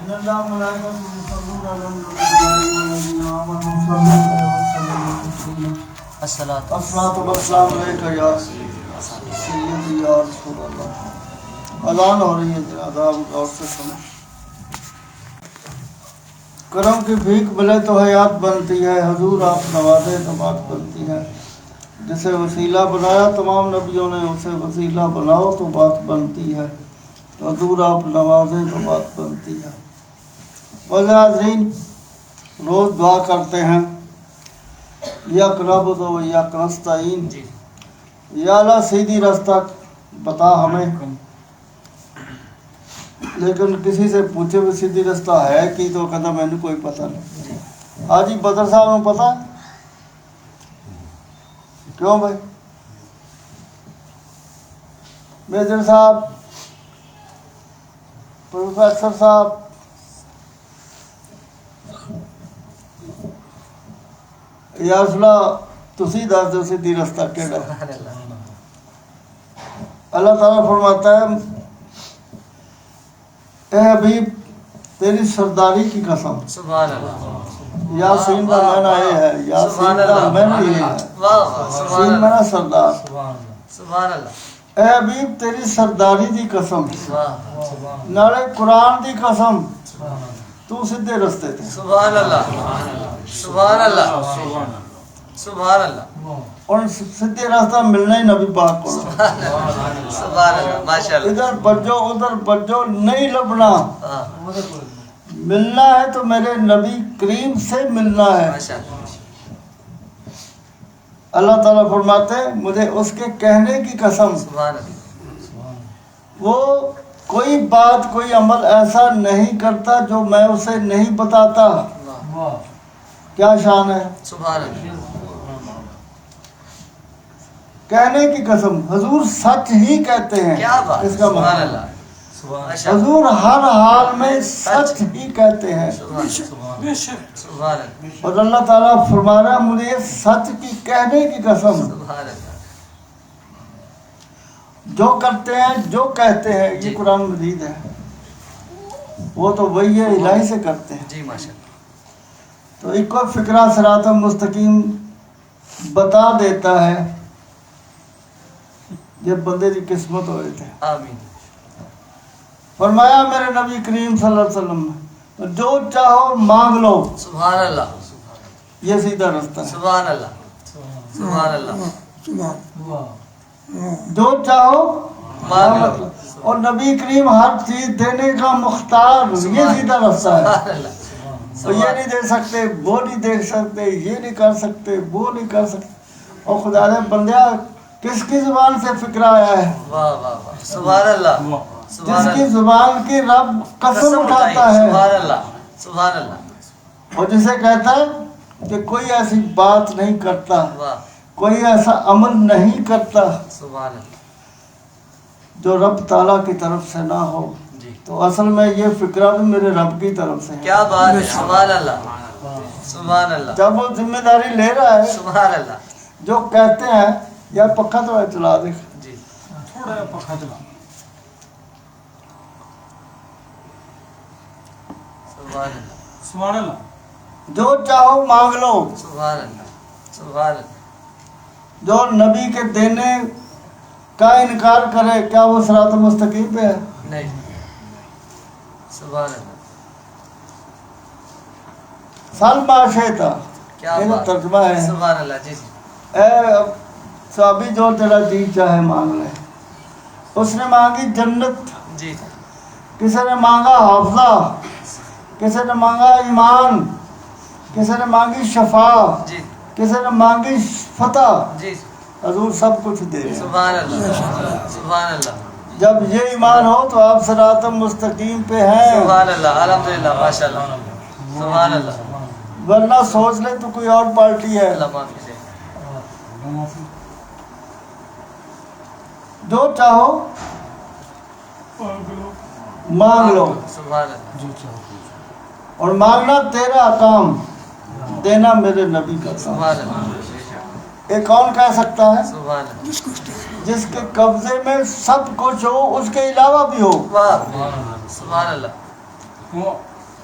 ان اللہ ملائکۃ یصلون علی النبی والذین آمنوا صلوا علیہ وسلم تسلیما الصلاۃ والسلام علیک یا سیدی یا رسول اللہ۔ اذان ہو رہی ہے، آداب غور سے سنیں۔ کرم کی بھیک ملے تو حیات بنتی ہے، حضور آپ نوازے تو بات بنتی ہے۔ جسے وسیلہ بنایا تمام نبیوں نے، اسے وسیلہ بناؤ تو بات بنتی ہے۔ حضور آپ نوازے تو بات بنتی ہے۔ ویسے حاضرین، روز دعا کرتے ہیں یک نعبد و یک نستعین، یا اللہ سیدھی رستہ بتا ہمیں، لیکن کسی سے پوچھے وہ سیدھی رستہ ہے کی تو کہتا میں نے کوئی پتہ نہیں۔ حاجی بدر صاحب نے پتہ کیوں بھائی؟ میجر صاحب، پروفیسر صاحب، یا رسول تسی دس دو سیدھی رستہ کیڑا؟ اللہ تعالیٰ فرماتا ہے اے حبیب تیری سرداری کی قسم، سبحان اللہ، یاسین کا معنی یہ ہے، یاسین کا معنی یہ ہے، سین معنی سردار۔ سبحان اللہ، اے حبیب تیری سرداری دی قسم، نالے قرآن دی قسم، تو سیدھے رستے تھے۔ سبحان اللہ، سبحان اللہ، سبحان اللہ، اور سیدھے راستہ ملنا ہی نبی پاک کو، سبحان اللہ، ماشاء اللہ، ادھر بجو ادھر بجو نہیں لبنا، ملنا ہے تو میرے نبی کریم سے ملنا ہے۔ ماشاء اللہ، اللہ تعالیٰ فرماتے مجھے اس کے کہنے کی قسم، سبحان اللہ، وہ کوئی بات کوئی عمل ایسا نہیں کرتا جو میں اسے نہیں بتاتا۔ کیا شان ہے، سبحان اللہ، کہنے کی قسم، حضور سچ ہی کہتے ہیں۔ کیا بات، اس کا سبحان مطلب اللہ، ماشاء اللہ، حضور ہر حال میں سچ ہی کہتے ہیں۔ سبحان اللہ، اور اللہ تعالیٰ فرما رہا ہے مجھے سچ کی کہنے کی قسم، سبحان اللہ، جو کرتے ہیں جو کہتے ہیں، یہ قرآن مجید ہے، وہ تو وہی ہے الہی سے کرتے ہیں۔ جی ماشاء اللہ، تو ایک اور فکرہ صراط مستقیم بتا دیتا ہے، یہ بندے کی قسمت ہوئے تھے۔ آمین، فرمایا میرے نبی کریم صلی اللہ علیہ وسلم جو چاہو مانگ لو، سبحان اللہ، یہ سیدھا رستہ ہے۔ سبحان اللہ، سبحان اللہ، جو چاہو مانگ لو، اور نبی کریم ہر چیز دینے کا مختار، یہ سیدھا رستہ ہے۔ سبحان اللہ، تو یہ نہیں دے سکتے، وہ نہیں دے سکتے، یہ نہیں کر سکتے، وہ نہیں کر سکتے۔ اور خدا نے بندیا کس کی زبان سے فکرہ آیا ہے؟ واہ واہ واہ، سبحان اللہ، جس کی زبان کی رب قسم اٹھاتا ہے، سبحان اللہ، سبحان اللہ، اور جسے کہتا ہے کہ کوئی ایسی بات نہیں کرتا، واہ، کوئی ایسا عمل نہیں کرتا سبحان اللہ، جو رب تعالیٰ کی طرف سے نہ ہو۔ جی، تو اصل میں یہ فکرہ بھی میرے رب کی طرف سے ہے۔ کیا بات ہے، سبحان اللہ، سبحان اللہ، جب وہ ذمہ داری لے رہا ہے، سبحان اللہ، جو کہتے ہیں یا پکا تو ہے چلا دیکھ، جی، تھوڑا پکا چلا، سبحان اللہ، سبحان اللہ، جو چاہو مانگ لو، سبحان اللہ، سبحان اللہ، جو نبی کے دینے کا انکار کرے کیا وہ صراط مستقیم پہ ہے؟ نہیں، سبحان اللہ، سال معاشیتا، کیا یہ بات، ترجمہ ہے، سبحان اللہ، جی جی، اے صحابی جو تیرا جی چاہے مانگ لے۔ اس نے مانگی جنت، جی، کسی نے مانگا حافظہ، کسی نے مانگا ایمان، کسی نے مانگی شفا، جی، کسی نے مانگی فتح۔ جی، حضور سب کچھ دے رہے ہیں۔ سبحان اللہ، سبحان اللہ، جب یہ ایمان ہو تو آپ صراط مستقیم پہ ہیں، سبحان اللہ، الحمدللہ، ماشاء اللہ، سبحان اللہ، ورنہ سوچ لے تو کوئی اور پارٹی ہے۔ اللہ معافی دے، جو چاہو مانگ لو، سبحان اللہ، اور مانگنا تیرا کام، دینا میرے نبی کا کام۔ سبحان اللہ، یہ کون کہہ سکتا ہے؟ سبحان اللہ، جس کے قبضے میں سب کچھ ہو، اس کے علاوہ بھی ہو۔ واہ، سبحان اللہ،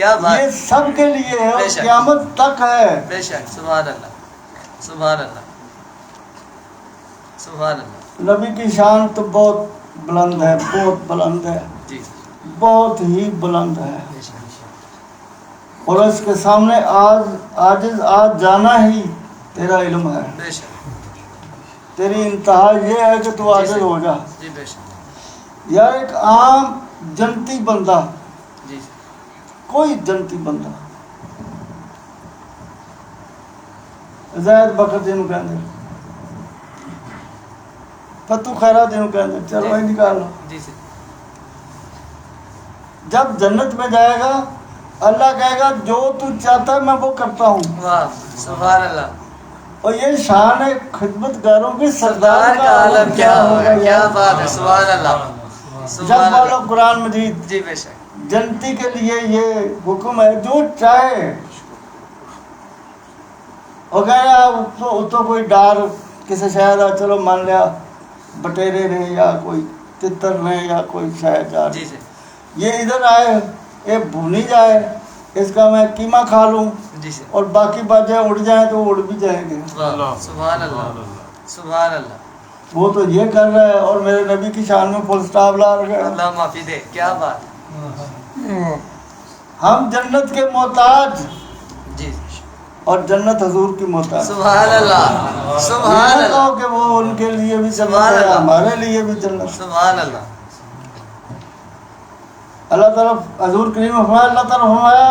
کیا بات یہ سب کے لیے ہے اور بے شک۔ قیامت تک ہے۔ بے شک سبحان اللہ سبحان اللہ سبحان اللہ نبی کی شان تو بہت بلند ہے، بہت بلند ہے، جی بہت ہی بلند ہے، بے شک اور اس کے سامنے آج جانا ہی تیرا علم ہے۔ بے شک تیری انتہا یہ ہے کہ تو عاجز ہو جا۔ جی بے شک یا ایک عام جنتی بندہ، جی کوئی جنتی بندہ، زید بکر جنوں کہندے، فتو خیرہ جنوں کہندے، چلو یہ نکال لو۔ جی جی جب جنت میں جائے گا اللہ کہے گا جو تو چاہتا ہے میں وہ کرتا ہوں، واہ سبحان اللہ اور یہ شان ہے خدمت گاروں کی، سردار کا عالم کیا ہوگا، کیا بات ہے سبحان اللہ جب سبحان والو اللہ قرآن مجید جی بے شک جنتی کے لیے یہ حکم ہے جو چاہے، اور کہہ تو کوئی ڈار کسی شہر چلو مان لیا بٹیرے نے یا کوئی تتر نے یا کوئی شہر جا جی جی یہ ادھر آئے یہ بھونی جائے اس کا میں قیمہ کھا لوں جی سے اور باقی بچے اڑ جائیں تو اڑ بھی جائیں گے، واہ سبحان اللہ سبحان اللہ وہ تو یہ کر رہا ہے اور میرے نبی کی شان میں فل سٹاپ لا رہا ہے۔ اللہ معافی دے کیا بات ہم جنت کے محتاج جی اور جنت حضور کی محتاج۔ سبحان اللہ سبحان یہ نہ اللہ کہو کہ وہ ان کے لیے بھی جنت سبحان ہے اللہ۔ ہمارے لیے بھی جنت۔ سبحان اللہ اللہ تعالیٰ حضور کریم نے فرمایا، اللہ تعالیٰ فرمایا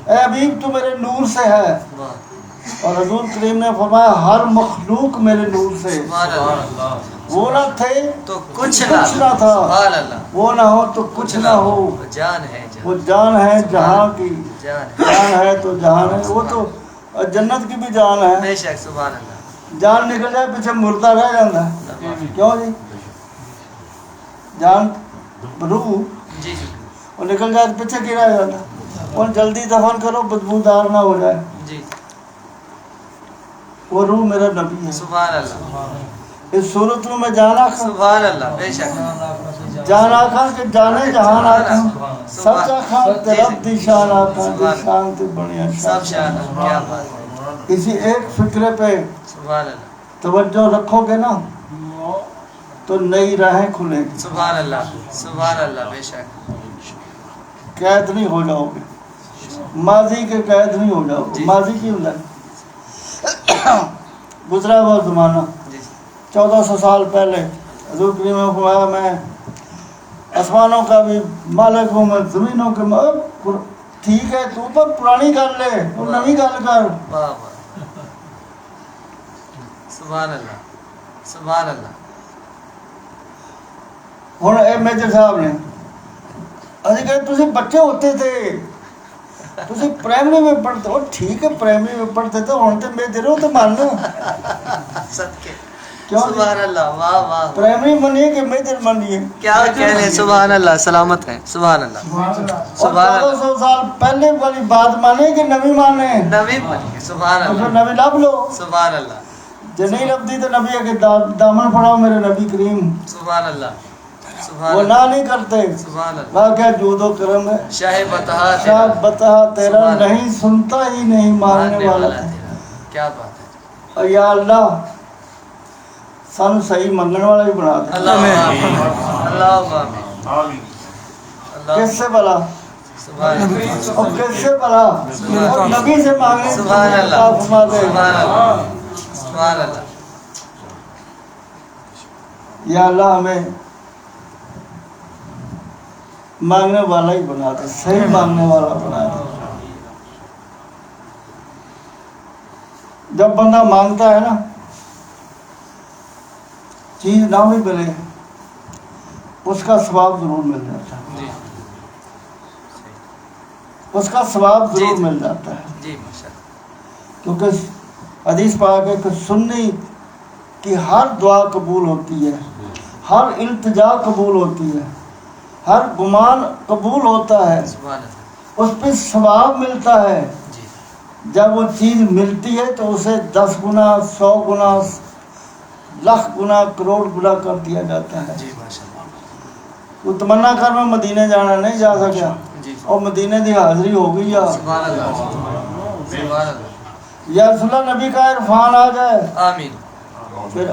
اے حبیب تو میرے نور سے ہے، واہ اور حضور کریم نے فرمایا ہر مخلوق میرے نور سے، سبحان اللہ وہ نہ تھے تو کچھ نہ نہ تھا، سبحان اللہ وہ نہ ہو تو کچھ نہ ہو، وہ جان ہے وہ جان جان ہے جہاں کی، جان ہے جان ہے تو جہان ہے، وہ تو جنت کی بھی جان ہے۔ بے شک سبحان اللہ جان نکل جائے پیچھے مردہ رہ جاتا ہے، کیوں جی؟ جان روح جی جی وہ نکل جائے تو پیچھے کی رہ جاتا، اور جلدی دفن کرو بدبودار نہ ہو جائے۔ جی وہ روح میرا نبی ہے۔ سبحان اللہ اس صورت میں جان آخا، سبحان اللہ بے شک جان آخا کہ جانے جہان آخا، سچ آخا ترب دی شان آخا، دی شان تے بڑی سب شان کیا بات کسی ایک فکرے پہ سبحان اللہ توجہ رکھو گے نا تو نئی راہیں کھلیں گی، سبحان اللہ بے شک قید نہیں ہو جاؤ گے، ماضی کے قید نہیں ہو جاؤ گے۔ ماضی کی ہوں گزرا ہوا زمانہ، جی 1400 سال پہلے حضور کریم نے فرمایا میں آسمانوں کا بھی مالک ہوں، میں زمینوں کے ٹھیک ہے تو پر پرانی کر لے تو نئی گل کر۔ واہ واہ سبحان اللہ سبحان اللہ ہوں اے میجر صاحب نے ابھی کہ تسی بچے ہوتے تھے تسی پرائمری میں پڑھتے ہو، ٹھیک ہے پرائمری میں پڑھتے تھے، ہوں تو میجر ہو تو مان لو صدقے کیوں جی؟ سبحان اللہ واہ واہ پرائمری منیے کہ میجر منیے، کیا کہنے سبحان اللہ سلامت ہے سبحان اللہ اور سبحان 1400 سال پہلے والی بات مانے کہ نبی مانے، نبی بنی سبحان تو پھر اللہ نبی لب لو، سبحان اللہ جو نہیں لبتی تو نبی کے دامن پڑھاؤ میرے نبی کریم، سبحان اللہ سبحان وہ اللہ نہ نہیں کرتے۔ سبحان اللہ واقعہ جود و کرم ہے، شاہ بتہا شاہ بتا تیرا سبحان اللہ۔ نہیں سنتا ہی نہیں ماننے والا ہے۔ تیرا کیا بات ہے اور یا اللہ سانو صحیح منگن والا ہی بنا دے۔ اللہ اللہ آمین اللہ کس سے بلا سبحان اللہ اور کس سے بلا اور نبی سے مانگنے سبحان اللہ عطا فرما دے۔ سبحان اللہ سبحان اللہ یا اللہ ہمیں مانگنے والا ہی بنا دے، صحیح مانگنے والا بنا دے۔ جب بندہ مانگتا ہے نا چیز نہ بھی ملے اس کا ثواب ضرور مل جاتا ہے، جی اس کا ثواب ضرور جی۔ مل جاتا ہے، جی ماشاء اللہ کیونکہ حدیث پاک ہے کہ سنی کی ہر دعا قبول ہوتی ہے، ہر التجا قبول ہوتی ہے، ہر گمان قبول ہوتا ہے، سبحان اللہ اس پہ ثواب ملتا ہے۔ جی جب وہ چیز ملتی ہے تو اسے 10 گنا 100 گنا لاکھ گنا کروڑ گنا کر دیا جاتا ہے۔ جی ماشاء اللہ وہ تمنا کر میں مدینے جانا نہیں جا سکیا، جی اور مدینے دی حاضری ہو گئی یا سبحان اللہ سبحان اللہ یا رسول اللہ نبی کا عرفان آ جائے آمین پھر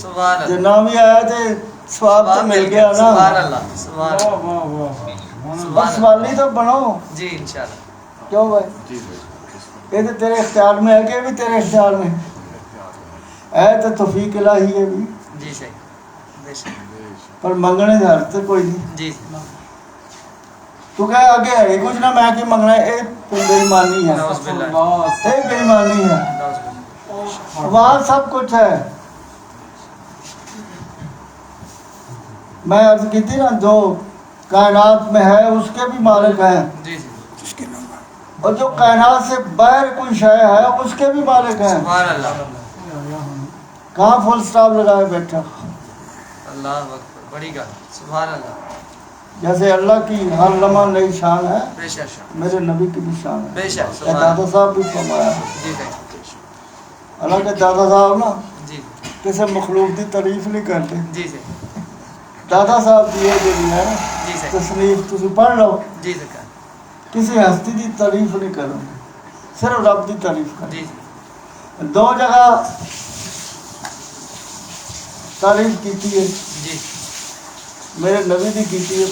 سبحان اللہ جنا بھی آیا تھے سواب تو مل گیا سبحان نا. اللہ سبحان واہ اللہ واہ واہ بس سبحان والی تو بنو. جی انشاءاللہ کیوں بھائی یہ تو تیرے اختیار میں ہے کہ بھی تیرے اختیار میں ہے تو توفیق الہی ہے بھی جی صحیح بے شک پر منگنے جا رہتے کوئی نہیں. جی تو کہ آگے ہے کچھ نہ میں کہ منگنا ہے ایک بے ایمانی ہے نعوذ باللہ ایک بے ایمانی ہے. نعوذ باللہ وہاں سب کچھ ہے. میں عرض کی تھی نا جو کائنات میں ہے اس کے بھی مالک ہیں جی جی اور جو کائنات سے باہر کوئی شے ہے اس کے بھی مالک ہیں. سبحان اللہ کہاں فل سٹاپ لگائے بیٹھا. اللہ اکبر بڑی گل سبحان اللہ جیسے اللہ کی ہر لمحہ نئی شان ہے بے شک میرے نبی کی بھی شان ہے. بے شک اے سبحان دادا اللہ صاحب بھی فرمایا جی صحیح اللہ کے دادا صاحب نا جی کسی مخلوق کی تعریف نہیں کرتے. جی صحیح دادا صاحب کی یہ جو ہے جی صحیح تصنیف تسی پڑھ لو جی صحیح کسی ہستی کی تعریف نہیں کرو صرف رب کی تعریف کرو. جی دو جگہ تعریف کیتی ہے جی میرے نبی کی کیتی ہے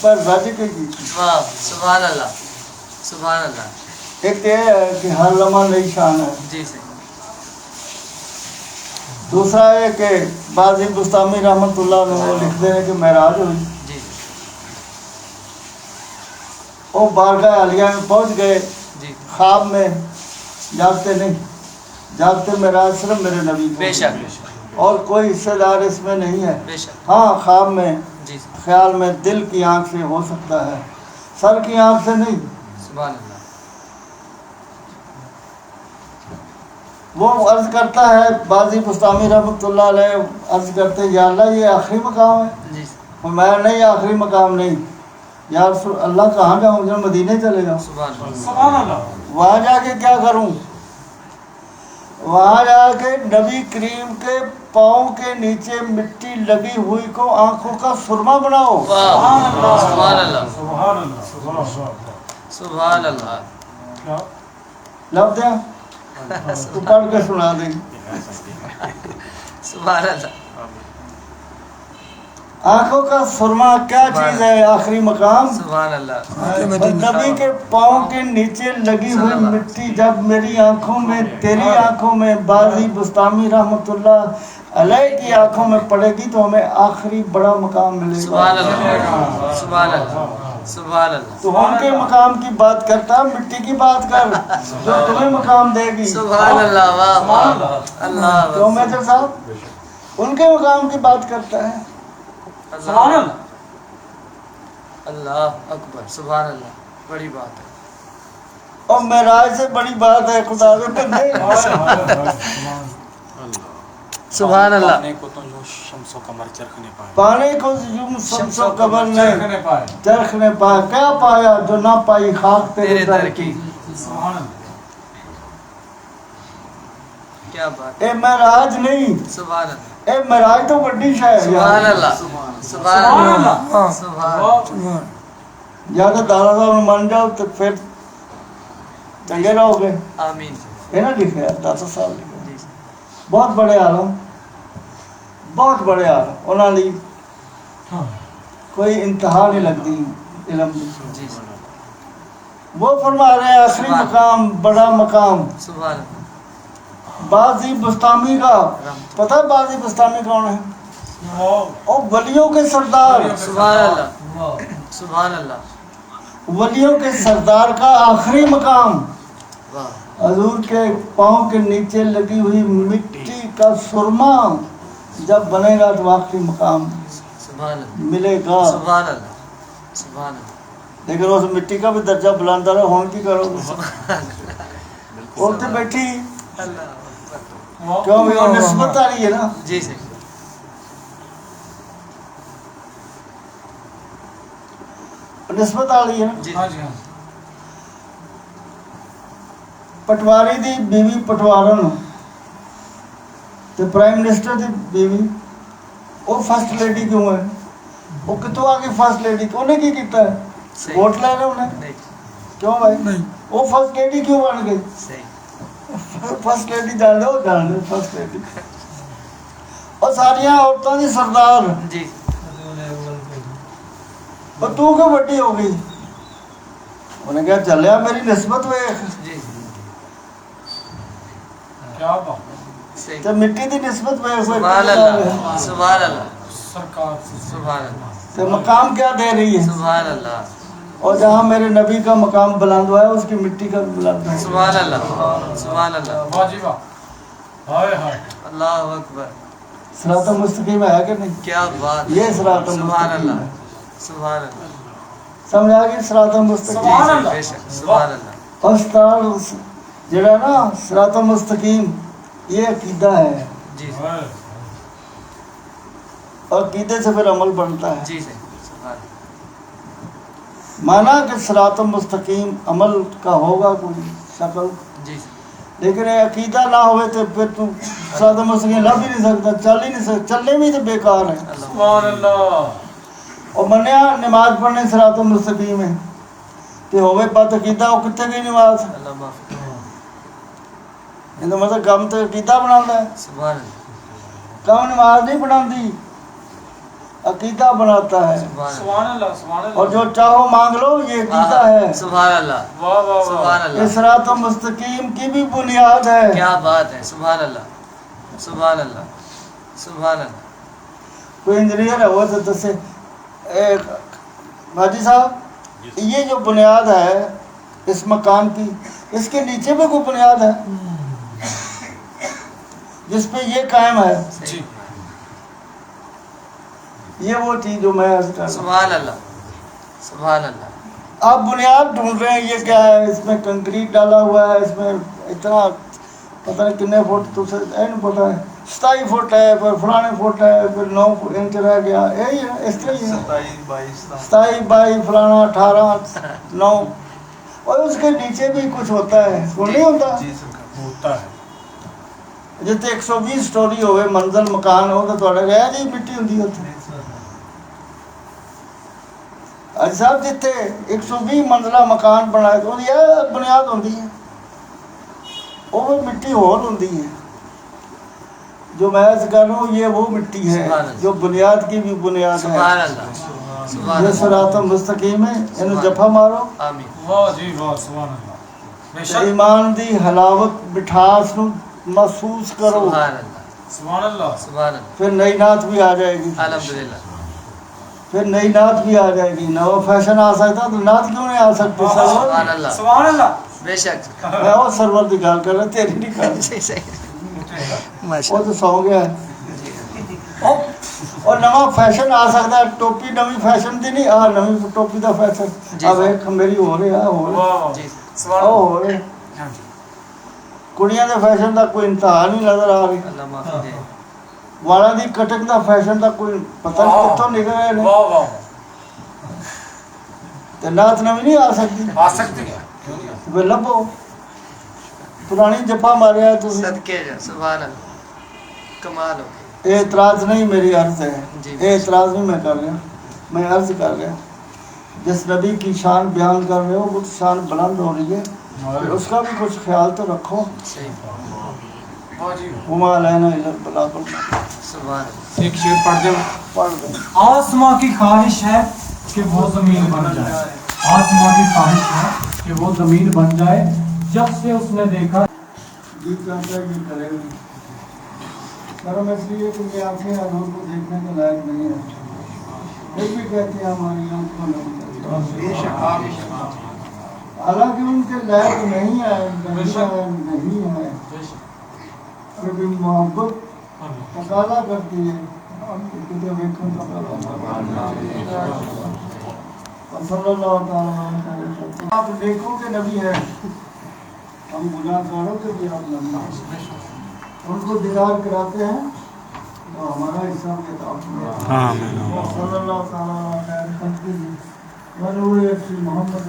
پر رج کے کیتی. واہ سبحان اللہ سبحان اللہ ایک تو یہ ہے کہ ہر لمحہ نئی شان ہے. جی صحیح دوسرا ہے کہ بازی بستامی رحمۃ اللہ نے وہ لکھتے ہیں کہ معراج ہوئی جی وہ بارگاہ عالیہ میں پہنچ گئے جی خواب میں جاگتے نہیں جاگتے معراج صرف میرے نبی کو بے شک اور کوئی حصے دار اس میں نہیں ہے. بے شک ہاں خواب میں جی خیال میں دل کی آنکھ سے ہو سکتا ہے سر کی آنکھ سے نہیں. سبحان اللہ وہ عرض کرتا ہے بازی بستامی رحمۃ اللہ علیہ عرض کرتے ہیں یا اللہ یہ آخری مقام ہے. جی اور میں نہیں آخری مقام نہیں یا رسول اللہ کہاں جاؤں جب مدینے چلے جاؤں سبحان اللہ سبحان اللہ وہاں جا کے کیا کروں. وہاں جا کے نبی کریم کے پاؤں کے نیچے مٹی لگی ہوئی کو آنکھوں کا سرما بناؤ. واہ سبحان اللہ سبحان اللہ واہ واہ واہ سبحان اللہ کیا لب دیا تو پڑھ کے سنا دیں. سبحان اللہ آنکھوں کا سرما کیا چیز ہے آخری مقام. سبحان اللہ اور نبی کے پاؤں کے نیچے لگی ہوئی مٹی جب میری آنکھوں میں تیری آنکھوں میں بازی بستامی رحمۃ اللہ علیہ کی آنکھوں میں پڑے گی تو ہمیں آخری بڑا مقام ملے سبحان گا. اللہ سبحان اللہ سبحان اللہ تو ان کے مقام کی بات کرتا مٹی کی بات کر جو تمہیں مقام دے گی. سبحان اللہ واہ واہ اللہ کیوں میجر صاحب ان کے مقام کی بات کرتا ہے. سبحان اللہ اللہ اکبر سبحان اللہ بڑی بات ہے اور معراج سے بڑی بات ہے خدا کے بندے. سبحان اللہ پانے کو تو جو شمس و قمر چرخ نے پائے پانے کو یوں شمس و قمر نے چرخ نے پائے چرخ نے پایا کیا پایا جو نہ پائی خاک تیرے در کی. سبحان اللہ کیا بات اے معراج نہیں سبحان اللہ اے معراج تو بڑی شے ہے سبحان یار. اللہ سبحان اللہ سبحان اللہ یا تو دادا صاحب مان جاؤ تو پھر چنگے رہو گے. آمین یہ نہ لکھے دادا صاحب لکھے جی بہت بڑے عالم بہت بڑے عالم انہوں نے کوئی انتہا نہیں لگتی علم کی. جی وہ فرما رہے ہیں آخری مقام بڑا مقام. سبحان اللہ بازی بستامی کا پتہ ہے بازی بستامی کون ہے؟ اور ولیوں کے سردار سبحان اللہ سبحان اللہ ولیوں کے سردار کا آخری مقام واہ حضور کے پاؤں کے نیچے لگی ہوئی مٹی کا سرما جب بنے گا تو آخری مقام سبحان اللہ ملے گا. سبحان اللہ سبحان اللہ لیکن اس مٹی کا بھی درجہ بلند ہے ہون کی کرو گے وہ تو بیٹھی اللہ کیوں بھی وہ نسبت آ رہی ہے نا. جی صحیح نسبت آ رہی ہے نا. جی ہاں جی ہاں پٹواری دی بیوی پٹوارن تے پرائم منسٹر دی بیوی وہ فرسٹ لیڈی کیوں ہے وہ کتوں آ گئی فرسٹ لیڈی انہیں کی کیتا ہے صحیح ووٹ لے رہے انہیں نہیں کیوں بھائی وہ فرسٹ لیڈی کیوں بن گئی صحیح فرسٹ لیڈی جان لو فرسٹ لیڈی اور ساریاں عورتوں کی سردار جی اور تو کیوں بڑی ہو گئی انہیں کہا چلیا میری نسبت ویخ جی کیا بات صحیح تو مٹی دی نسبت ویخ سبحان اللہ سبحان اللہ سرکار سے سبحان اللہ تو مقام کیا دے رہی ہے سبحان اللہ اور جہاں میرے نبی کا مقام بلند ہوا ہے اس کی مٹی کا بھی بلند ہے سبحان اللہ سبحان اللہ واہ جی واہ ہائے ہائے اللہ اکبر صراط مستقیم ہے کہ نہیں کیا بات یہ صراط سبحان مستقیم اللہ ہے سبحان اللہ سمجھ آ گئی صراط مستقیم سبحان اللہ بے شک سبحان اللہ اور جڑا نا صراط مستقیم یہ عقیدہ ہے جی ہائے اور عقیدے سے پھر عمل بنتا ہے جی صحیح سبحان اللہ مانا کہ صراط مستقیم عمل کا ہوگا کوئی شکل جی لیکن یہ عقیدہ نہ ہوئے تو پھر تو صراط مستقیم لب ہی نہیں سکتا چل ہی نہیں سکتا چلنے بھی تو بیکار ہے سبحان اللہ اور منیا نماز پڑھنے صراط مستقیم ہے تو ہوئے بات عقیدہ وہ کتنے گئی نماز اللہ معاف یہ تو مطلب کم تو عقیدہ بناتا ہے سبحان اللہ کم نماز نہیں بناتی عقیدہ بناتا ہے سبحان اللہ سبحان اللہ اور جو چاہو مانگ لو یہ عقیدہ ہے سبحان اللہ واہ واہ واہ سبحان یہ اللہ صراط مستقیم کی بھی بنیاد ہے کیا بات ہے سبحان اللہ سبحان اللہ سبحان اللہ کوئی انجینئر ہے وہ تو دسے حاجی صاحب یہ جو بنیاد ہے اس مکان کی اس کے نیچے بھی کوئی بنیاد ہے جس پہ یہ قائم ہے جی یہ وہ چیز جو میں عرض کر رہا ہوں سبحان اللہ سبحان اللہ آپ بنیاد ڈھونڈ رہے ہیں یہ کیا ہے اس میں کنکریٹ ڈالا ہوا ہے اس میں اتنا پتہ نہیں کتنے فٹ تو نہیں پتہ ہے 27 فٹ ہے پھر فلانے فٹ ہے پھر 9 انچ رہ گیا یہی ہے اس طرح ہی ہے 27 22 فلانا 18 9 اور اس کے نیچے بھی کچھ ہوتا ہے وہ نہیں ہوتا ہوتا ہے جتنے 120 سٹوری ہوئے منزل مکان ہو تو تھوڑا گیا جی مٹی ہوتی ہوتی اج صاحب جتنے 120 منزلہ مکان بنائے تو یہ بنیاد ہوتی ہے وہ مٹی اور ہوتی ہے جو میں عرض کر رہا ہوں یہ وہ مٹی ہے جو بنیاد کی بھی بنیاد ہے سبحان اللہ سبحان یہ اللہ صراط مستقیم ہے انہوں جفا مارو آمین واہ جی واہ سبحان اللہ بے شک ایمان دی حلاوت مٹھاس نو محسوس کرو سبحان اللہ سبحان اللہ سبحان اللہ پھر نئی نعت بھی آ جائے گی الحمدللہ پھر نئی نعت بھی آ جائے گی نو فیشن آ سکتا تو نعت کیوں نہیں آ سکتی سرور سبحان اللہ سبحان اللہ بے شک میں اور سرور کی گال کر رہا تیری نہیں کر رہا صحیح صحیح ماشاء وہ تو سو گیا ہے اور نواں فیشن آ سکتا ہے ٹوپی نوی فیشن دی نہیں آ نوی ٹوپی دا فیشن اب ایک میری ہو رہی ہے ہو رہی واہ جی سبحان او اللہ ہو رہی ہاں جی کڑیاں دے فیشن دا کوئی انتہا نہیں نظر آ رہی اللہ معافی دے والا دی کٹنگ دا فیشن دا کوئی پتہ نہیں کتوں نکل رہے نے واہ واہ تے نعت نوی نہیں آ سکتی آ سکتی ہے کیوں نہیں آ سکتی؟ وہ لبو پرانی جپا ماریا ہے تسی صدقے جا سبحان اللہ کمال ہو گئی اعتراض نہیں میری عرض ہے جی۔ اعتراض نہیں میں کر رہا میں عرض کر رہا جس نبی کی شان بیان کر رہے ہو وہ شان بلند ہو رہی ہے پھر اس کا بھی کچھ خیال تو رکھو صحیح واہ جی وما علینا الا البلاغ المبین سبحان اللہ ایک شعر پڑھ دیں پڑھ دیں آسماں کی خواہش ہے کہ وہ زمین بن جائے آسماں کی خواہش ہے کہ وہ زمین بن جائے جب سے اس نے دیکھا جی کرتا ہے یہ کرے گی کرم اس لیے کہ یہ آنکھیں حضور کو دیکھنے کے لائق نہیں ہے پھر بھی کہتے ہیں ہماری آنکھ کو نہیں حالانکہ ان کے لائق نہیں ہے نہیں ہے پھر بھی محبت تقاضا کرتی ہے صلی اللہ تعالیٰ آپ دیکھو کہ نبی ہے ہم گناہ گاروں کے بھی آپ نبی ہیں ان کو دیدار کراتے ہیں تو ہمارا حصہ صلی اللہ تعالیٰ خیر خلق محمد